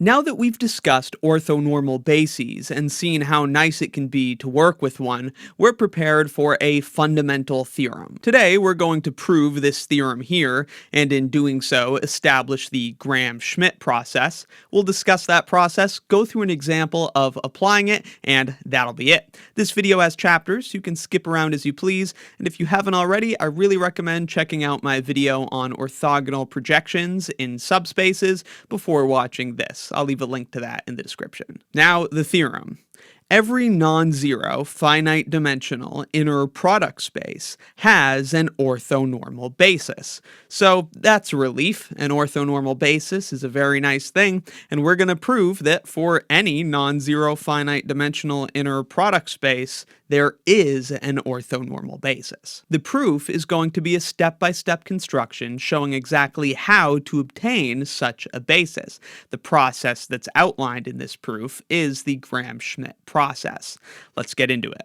Now that we've discussed orthonormal bases and seen how nice it can be to work with one, we're prepared for a fundamental theorem. Today, we're going to prove this theorem here, and in doing so, establish the Gram-Schmidt process. We'll discuss that process, go through an example of applying it, and that'll be it. This video has chapters, you can skip around as you please, and if you haven't already, I really recommend checking out my video on orthogonal projections in subspaces before watching this. I'll leave a link to that in the description. Now, the theorem. Every non-zero finite dimensional inner product space has an orthonormal basis. So that's a relief. An orthonormal basis is a very nice thing, and we're going to prove that for any non-zero finite dimensional inner product space, there is an orthonormal basis. The proof is going to be a step-by-step construction showing exactly how to obtain such a basis. The process that's outlined in this proof is the Gram-Schmidt process. Let's get into it.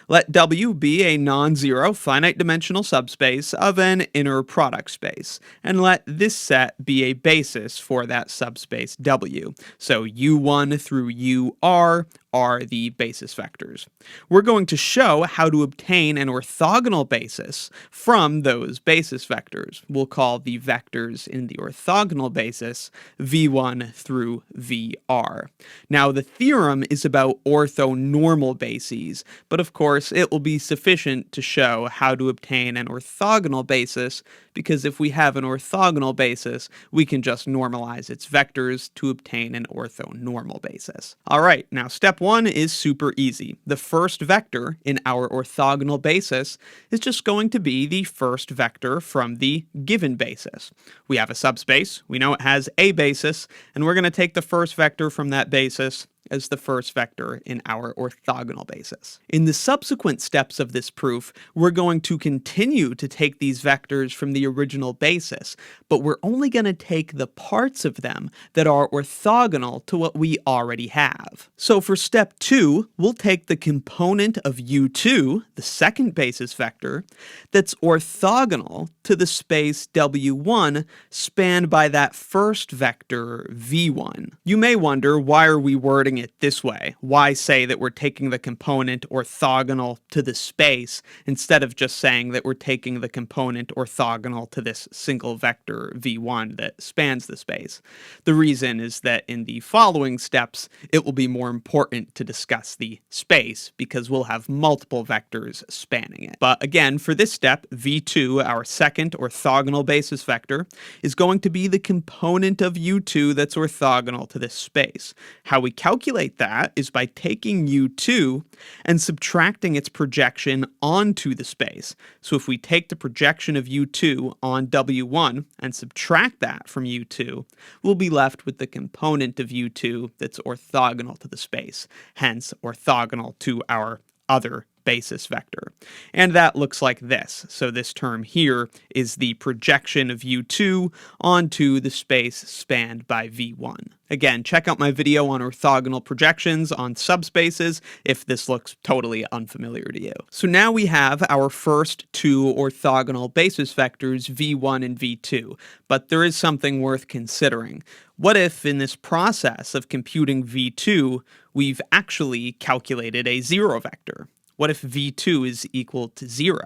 Let W be a non-zero finite dimensional subspace of an inner product space, and let this set be a basis for that subspace W. So U1 through UR are the basis vectors. We're going to show how to obtain an orthogonal basis from those basis vectors. We'll call the vectors in the orthogonal basis V1 through VR. Now, the theorem is about orthonormal bases, but of course, it will be sufficient to show how to obtain an orthogonal basis, because if we have an orthogonal basis, we can just normalize its vectors to obtain an orthonormal basis. All right, now step one is super easy. The first vector in our orthogonal basis is just going to be the first vector from the given basis. We have a subspace, we know it has a basis, and we're going to take the first vector from that basis as the first vector in our orthogonal basis. In the subsequent steps of this proof, we're going to continue to take these vectors from the original basis, but we're only going to take the parts of them that are orthogonal to what we already have. So for step 2, we'll take the component of U2, the second basis vector, that's orthogonal to the space W1 spanned by that first vector V1. You may wonder, why are we wording it this way? Why say that we're taking the component orthogonal to the space instead of just saying that we're taking the component orthogonal to this single vector V1 that spans the space? The reason is that in the following steps, it will be more important to discuss the space because we'll have multiple vectors spanning it. But again, for this step, V2, our second orthogonal basis vector, is going to be the component of U2 that's orthogonal to this space. How we calculate that is by taking U2 and subtracting its projection onto the space. So if we take the projection of U2 on W1 and subtract that from U2, we'll be left with the component of U2 that's orthogonal to the space, hence orthogonal to our other basis vector. And that looks like this. So this term here is the projection of U2 onto the space spanned by V1. Again, check out my video on orthogonal projections on subspaces if this looks totally unfamiliar to you. So now we have our first two orthogonal basis vectors, V1 and V2, but there is something worth considering. What if in this process of computing V2, we've actually calculated a zero vector? What if V2 is equal to 0?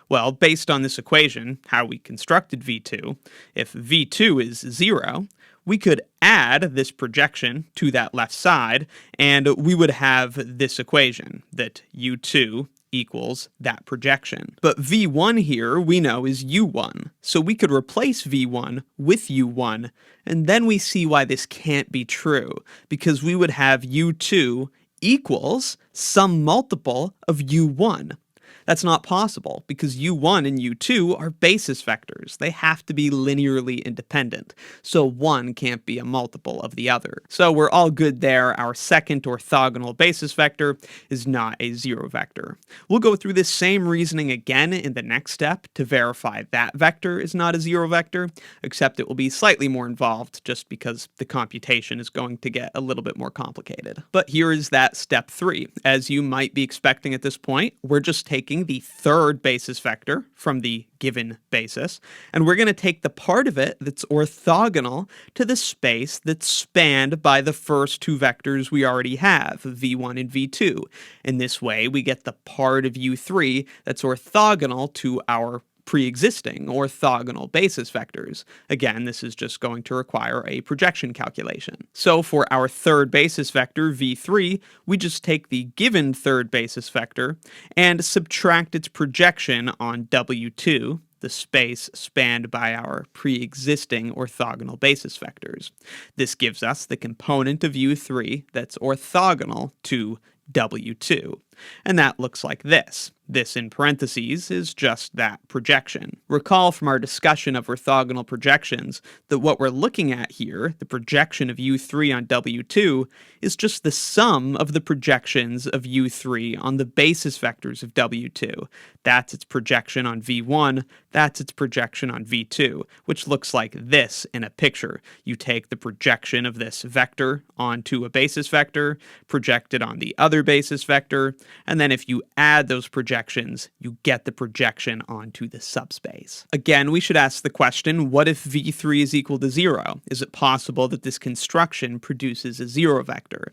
Well, based on this equation, how we constructed V2, if V2 is 0, we could add this projection to that left side, and we would have this equation, that U2 equals that projection. But V1 here, we know, is U1. So we could replace V1 with U1, and then we see why this can't be true, because we would have U2 equals some multiple of U1. That's not possible because U1 and U2 are basis vectors. They have to be linearly independent, so one can't be a multiple of the other. So we're all good there. Our second orthogonal basis vector is not a zero vector. We'll go through this same reasoning again in the next step to verify that vector is not a zero vector, except it will be slightly more involved just because the computation is going to get a little bit more complicated. But here is that step 3. As you might be expecting at this point, we're just taking taking the third basis vector from the given basis, and we're going to take the part of it that's orthogonal to the space that's spanned by the first two vectors we already have, v1 and v2. In this way, we get the part of u3 that's orthogonal to our pre-existing orthogonal basis vectors. Again, this is just going to require a projection calculation. So for our third basis vector, v3, we just take the given third basis vector and subtract its projection on w2, the space spanned by our pre-existing orthogonal basis vectors. This gives us the component of u3 that's orthogonal to w2. And that looks like this. This in parentheses is just that projection. Recall from our discussion of orthogonal projections that what we're looking at here, the projection of u3 on w2, is just the sum of the projections of u3 on the basis vectors of w2. That's its projection on v1, that's its projection on v2, which looks like this in a picture. You take the projection of this vector onto a basis vector, project it on the other basis vector, and then if you add those projections, you get the projection onto the subspace. Again, we should ask the question, what if v3 is equal to 0? Is it possible that this construction produces a 0 vector?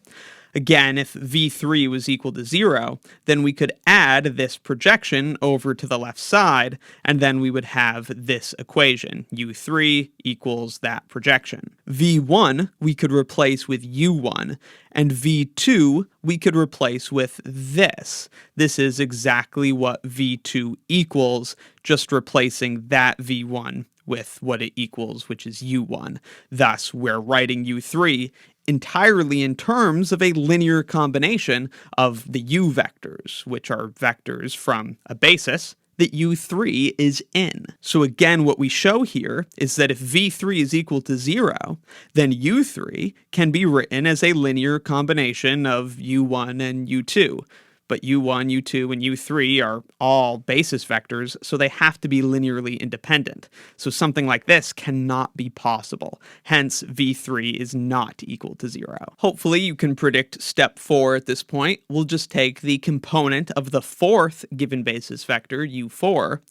Again, if v3 was equal to 0, then we could add this projection over to the left side, and then we would have this equation, u3 equals that projection. v1 we could replace with u1, and v2 we could replace with this. This is exactly what v2 equals, just replacing that v1 with what it equals, which is u1. Thus, we're writing u3 entirely in terms of a linear combination of the u vectors, which are vectors from a basis that u3 is in. So again, what we show here is that if v3 is equal to 0, then u3 can be written as a linear combination of u1 and u2. But u1, u2, and u3 are all basis vectors, so they have to be linearly independent. So something like this cannot be possible. Hence, v3 is not equal to 0. Hopefully, you can predict step 4 at this point. We'll just take the component of the fourth given basis vector, u4,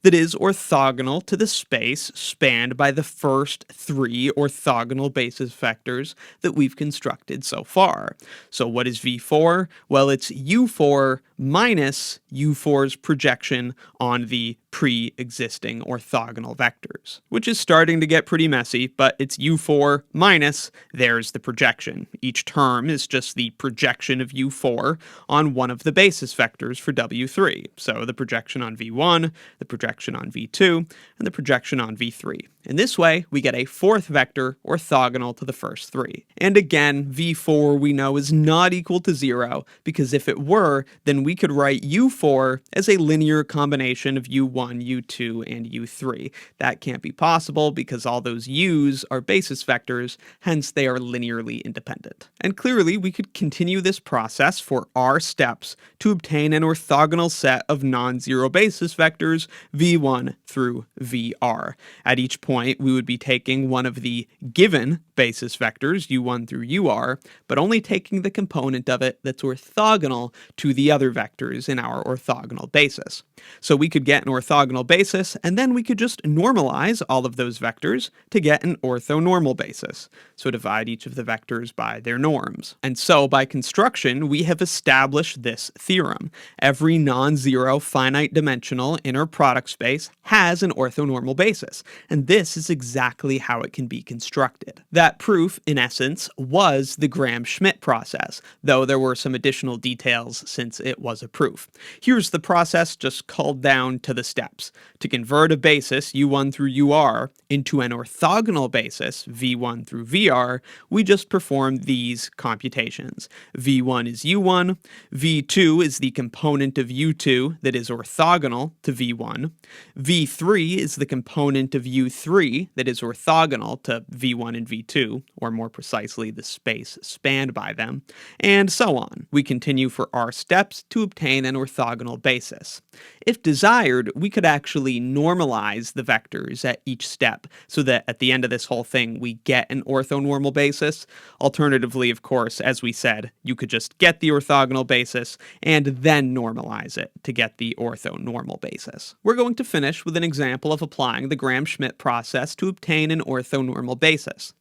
that is orthogonal to the space spanned by the first three orthogonal basis vectors that we've constructed so far. So what is v4? Well, it's u4 minus u4's projection on the pre-existing orthogonal vectors, which is starting to get pretty messy, but it's u4 minus, there's the projection. Each term is just the projection of u4 on one of the basis vectors for w3. So the projection on v1, the projection on v2, and the projection on v3. In this way, we get a fourth vector orthogonal to the first three. And again, v4 we know is not equal to 0, because if it were, then we could write u4 as a linear combination of u1, u2, and u3. That can't be possible because all those u's are basis vectors, hence they are linearly independent. And clearly, we could continue this process for r steps to obtain an orthogonal set of non-zero basis vectors v1 through vr. At each point, we would be taking one of the given basis vectors, u1 through ur, but only taking the component of it that's orthogonal to the other vectors in our orthogonal basis. So we could get an orthogonal basis, and then we could just normalize all of those vectors to get an orthonormal basis. So divide each of the vectors by their norms. And so by construction, we have established this theorem. Every non-zero finite dimensional inner product space has an orthonormal basis, and this is exactly how it can be constructed. That proof, in essence, was the Gram-Schmidt process, though there were some additional details since it was a proof. Here's the process just called down to the steps. To convert a basis, u1 through ur, into an orthogonal basis, v1 through vr, we just perform these computations. v1 is u1, v2 is the component of u2 that is orthogonal to v1, v3 is the component of u3 that is orthogonal to v1 and v2, or more precisely, the space spanned by them, and so on. We continue for r steps to obtain an orthogonal basis. If desired, we could actually normalize the vectors at each step so that at the end of this whole thing we get an orthonormal basis. Alternatively, of course, as we said, you could just get the orthogonal basis and then normalize it to get the orthonormal basis. We're going to finish with an example of applying the Gram-Schmidt process to obtain an orthonormal basis.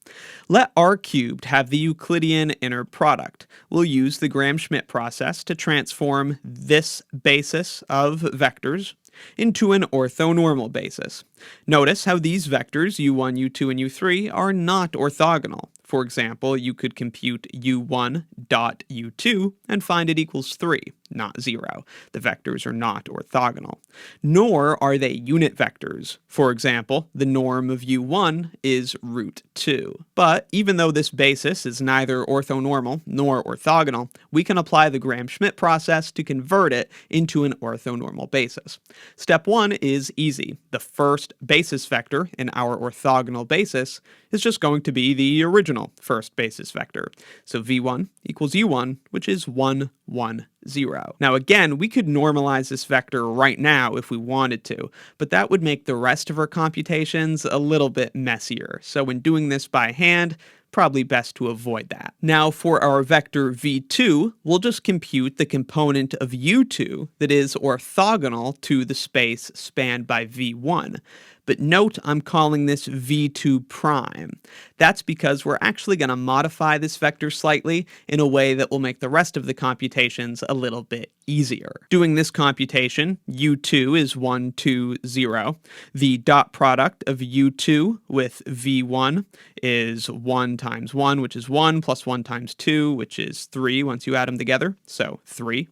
Let R cubed have the Euclidean inner product. We'll use the Gram-Schmidt process to transform this basis of vectors into an orthonormal basis. Notice how these vectors, u1, u2, and u3, are not orthogonal. For example, you could compute u1 dot u2 and find it equals 3, not 0. The vectors are not orthogonal. Nor are they unit vectors. For example, the norm of u1 is root 2. But even though this basis is neither orthonormal nor orthogonal, we can apply the Gram-Schmidt process to convert it into an orthonormal basis. Step 1 is easy. The first basis vector in our orthogonal basis is just going to be the original first basis vector. So v1 equals u1, which is 1, 1, 0. Now again, we could normalize this vector right now if we wanted to, but that would make the rest of our computations a little bit messier. So when doing this by hand, probably best to avoid that. Now for our vector v2, we'll just compute the component of u2 that is orthogonal to the space spanned by v1. But note I'm calling this v2 prime. That's because we're actually going to modify this vector slightly in a way that will make the rest of the computations a little bit easier. Doing this computation, u2 is 1, 2, 0. The dot product of u2 with v1 is 1 times 1, which is 1, plus 1 times 2, which is 3 once you add them together, so 3.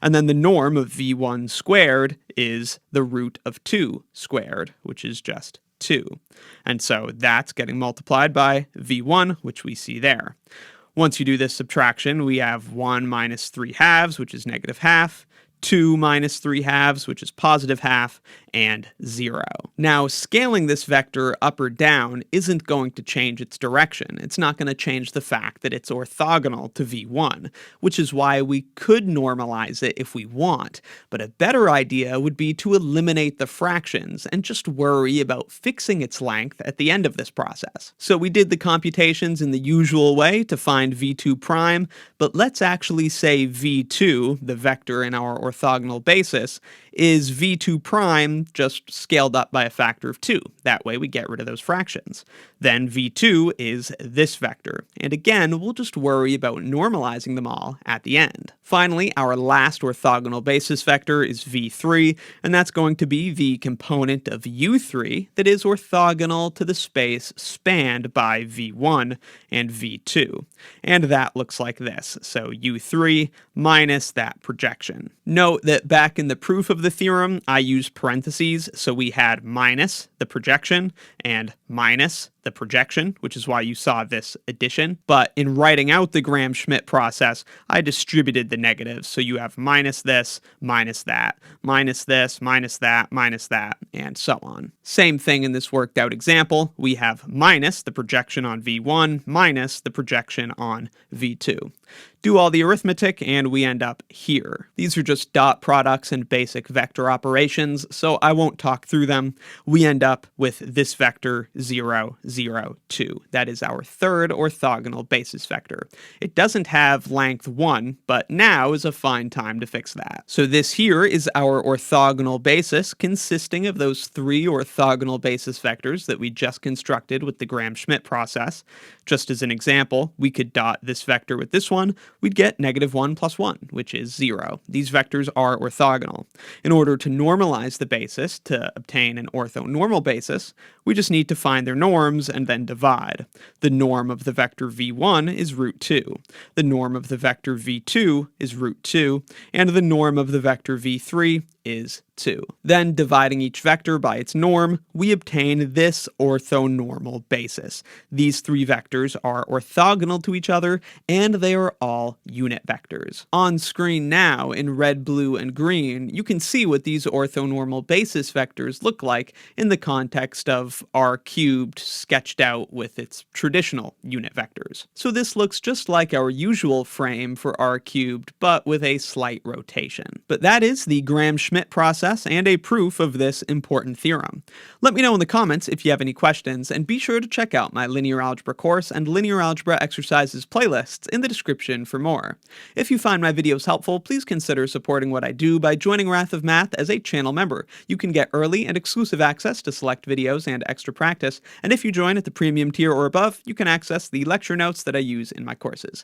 And then the norm of v1 squared is the root of 2 squared, which is just 2. And so that's getting multiplied by v1, which we see there. Once you do this subtraction, we have 1 minus 3 halves, which is negative half, 2 minus 3 halves, which is positive half, and 0. Now, scaling this vector up or down isn't going to change its direction. It's not going to change the fact that it's orthogonal to v1, which is why we could normalize it if we want. But a better idea would be to eliminate the fractions and just worry about fixing its length at the end of this process. So we did the computations in the usual way to find v2 prime, but let's actually say v2, the vector in our orthogonal basis, is v2 prime just scaled up by a factor of 2. That way we get rid of those fractions. Then v2 is this vector. And again, we'll just worry about normalizing them all at the end. Finally, our last orthogonal basis vector is v3, and that's going to be the component of u3 that is orthogonal to the space spanned by v1 and v2. And that looks like this. So u3 minus that projection. Note that back in the proof of the theorem, I used parentheses, so we had minus the projection and minus the projection, which is why you saw this addition. But in writing out the Gram-Schmidt process, I distributed the negatives, so you have minus this, minus that, minus this, minus that, and so on. Same thing in this worked out example. We have minus the projection on v1 minus the projection on v2. Do all the arithmetic, and we end up here. These are just dot products and basic vector operations, so I won't talk through them. We end up with this vector 0, 0, 2. That is our third orthogonal basis vector. It doesn't have length 1, but now is a fine time to fix that. So this here is our orthogonal basis, consisting of those 3 orthogonal basis vectors that we just constructed with the Gram-Schmidt process. Just as an example, we could dot this vector with this one. We'd get negative 1 plus 1, which is 0. These vectors are orthogonal. In order to normalize the basis to obtain an orthonormal basis, we just need to find their norms and then divide. The norm of the vector v1 is root 2. The norm of the vector v2 is root 2. And the norm of the vector v3 is 2. Then, dividing each vector by its norm, we obtain this orthonormal basis. These 3 vectors are orthogonal to each other, and they are all unit vectors. On screen now, in red, blue, and green, you can see what these orthonormal basis vectors look like in the context of R cubed sketched out with its traditional unit vectors. So this looks just like our usual frame for R cubed, but with a slight rotation. But that is the Gram-Schmidt Gram-Schmidt process and a proof of this important theorem. Let me know in the comments if you have any questions, and be sure to check out my linear algebra course and linear algebra exercises playlists in the description for more. If you find my videos helpful, please consider supporting what I do by joining Wrath of Math as a channel member. You can get early and exclusive access to select videos and extra practice, and if you join at the premium tier or above, you can access the lecture notes that I use in my courses.